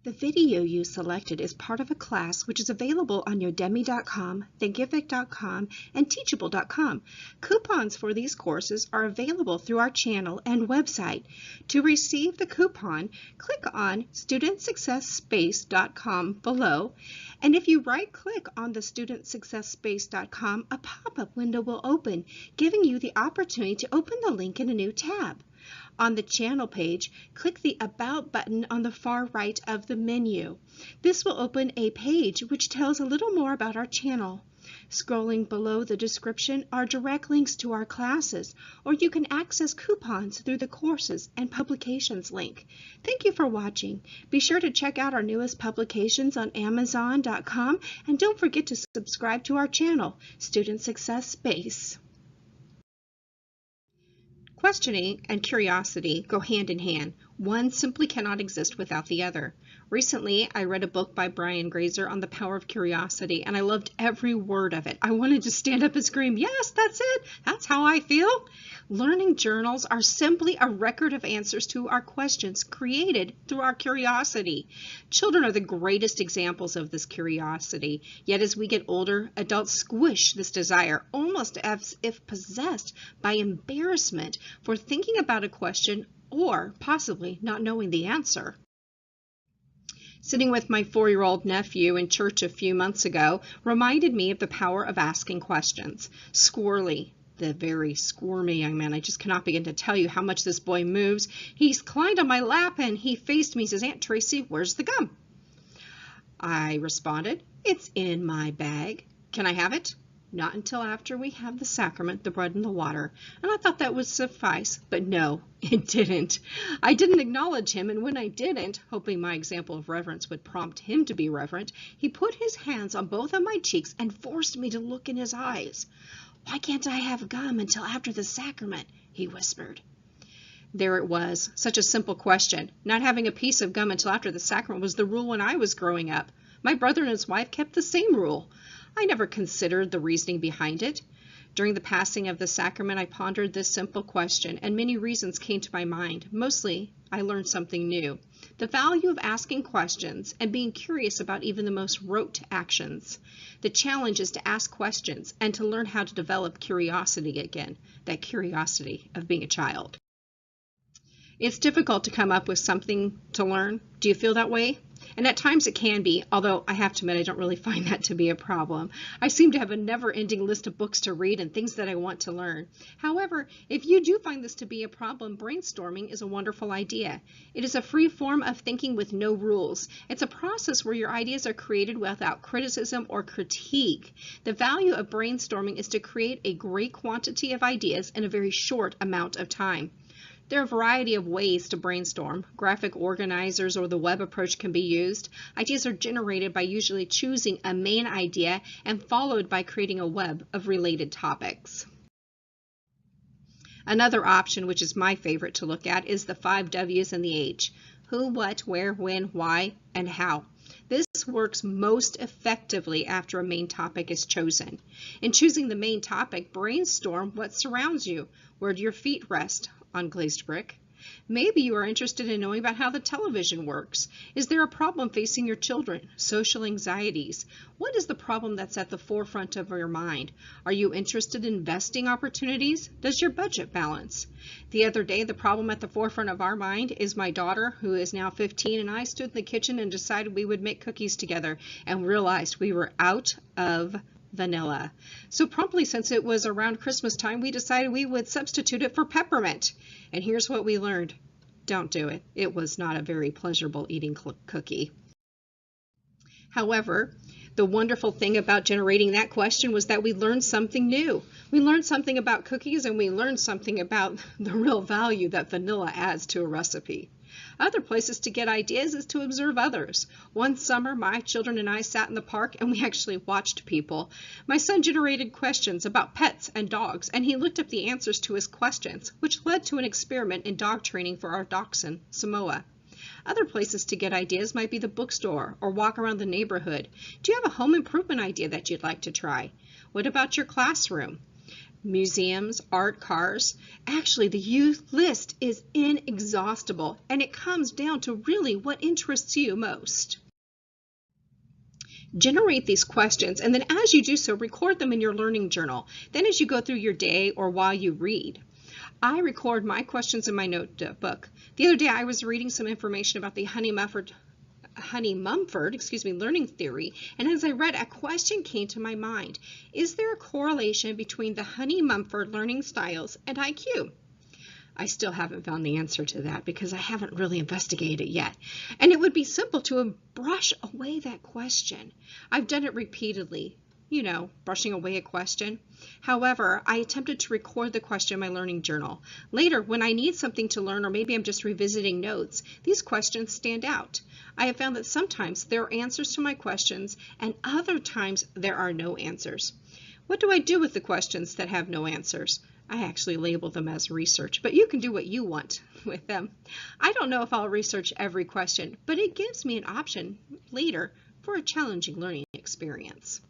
The video you selected is part of a class which is available on Udemy.com, Thinkific.com, and Teachable.com. Coupons for these courses are available through our channel and website. To receive the coupon, click on StudentSuccessSpace.com below, and if you right-click on the StudentSuccessSpace.com, a pop-up window will open, giving you the opportunity to open the link in a new tab. On the channel page, click the About button on the far right of the menu. This will open a page which tells a little more about our channel. Scrolling below the description are direct links to our classes, or you can access coupons through the Courses and Publications link. Thank you for watching. Be sure to check out our newest publications on Amazon.com, and don't forget to subscribe to our channel, Student Success Space. Questioning and curiosity go hand in hand. One simply cannot exist without the other. Recently, I read a book by Brian Grazer on the power of curiosity, and I loved every word of it. I wanted to stand up and scream, "Yes, that's it! That's how I feel!" Learning journals are simply a record of answers to our questions created through our curiosity. Children are the greatest examples of this curiosity, yet as we get older, adults squish this desire almost as if possessed by embarrassment for thinking about a question or possibly not knowing the answer. Sitting with my 4-year-old nephew in church a few months ago reminded me of the power of asking questions. Squirrely, the very squirmy young man, I just cannot begin to tell you how much this boy moves. He's climbed on my lap and he faced me. He says, "Aunt Tracy, where's the gum?" I responded, "It's in my bag. Can I have it?" "Not until after we have the sacrament, the bread and the water." And I thought that would suffice, but no, it didn't. I didn't acknowledge him, and when I didn't, hoping my example of reverence would prompt him to be reverent, he put his hands on both of my cheeks and forced me to look in his eyes. "Why can't I have gum until after the sacrament?" he whispered. There it was, such a simple question. Not having a piece of gum until after the sacrament was the rule when I was growing up. My brother and his wife kept the same rule. I never considered the reasoning behind it. During the passing of the sacrament, I pondered this simple question, and many reasons came to my mind. Mostly, I learned something new. The value of asking questions and being curious about even the most rote actions. The challenge is to ask questions and to learn how to develop curiosity again, that curiosity of being a child. It's difficult to come up with something to learn. Do you feel that way? And at times it can be, although I have to admit I don't really find that to be a problem. I seem to have a never-ending list of books to read and things that I want to learn. However, if you do find this to be a problem, brainstorming is a wonderful idea. It is a free form of thinking with no rules. It's a process where your ideas are created without criticism or critique. The value of brainstorming is to create a great quantity of ideas in a very short amount of time. There are a variety of ways to brainstorm. Graphic organizers or the web approach can be used. Ideas are generated by usually choosing a main idea and followed by creating a web of related topics. Another option, which is my favorite to look at, is the 5 W's and the H. Who, what, where, when, why, and how. This works most effectively after a main topic is chosen. In choosing the main topic, brainstorm what surrounds you. Where do your feet rest? On glazed brick. Maybe you are interested in knowing about how the television works. Is there a problem facing your children? Social anxieties. What is the problem that's at the forefront of your mind? Are you interested in investing opportunities? Does your budget balance? The other day, the problem at the forefront of our mind is my daughter, who is now 15, and I stood in the kitchen and decided we would make cookies together and realized we were out of vanilla. So promptly, since it was around Christmas time, we decided we would substitute it for peppermint. And here's what we learned. Don't do it. It was not a very pleasurable eating cookie. However, the wonderful thing about generating that question was that we learned something new. We learned something about cookies, and we learned something about the real value that vanilla adds to a recipe. Other places to get ideas is to observe others. One summer, my children and I sat in the park and we actually watched people. My son generated questions about pets and dogs, and he looked up the answers to his questions, which led to an experiment in dog training for our dachshund, Samoa. Other places to get ideas might be the bookstore or walk around the neighborhood. Do you have a home improvement idea that you'd like to try? What about your classroom? museums, art, cars. Actually, the youth list is inexhaustible, and it comes down to really what interests you most. Generate these questions, and then as you do so, record them in your learning journal. Then as you go through your day or while you read, I record my questions in my notebook. The other day I was reading some information about the Honey-Mumford learning theory, and as I read, a question came to my mind. Is there a correlation between the Honey-Mumford learning styles and IQ? I still haven't found the answer to that because I haven't really investigated it yet. And it would be simple to brush away that question. I've done it repeatedly, brushing away a question. However, I attempted to record the question in my learning journal. Later, when I need something to learn, or maybe I'm just revisiting notes, these questions stand out. I have found that sometimes there are answers to my questions, and other times there are no answers. What do I do with the questions that have no answers? I actually label them as research, but you can do what you want with them. I don't know if I'll research every question, but it gives me an option later for a challenging learning experience.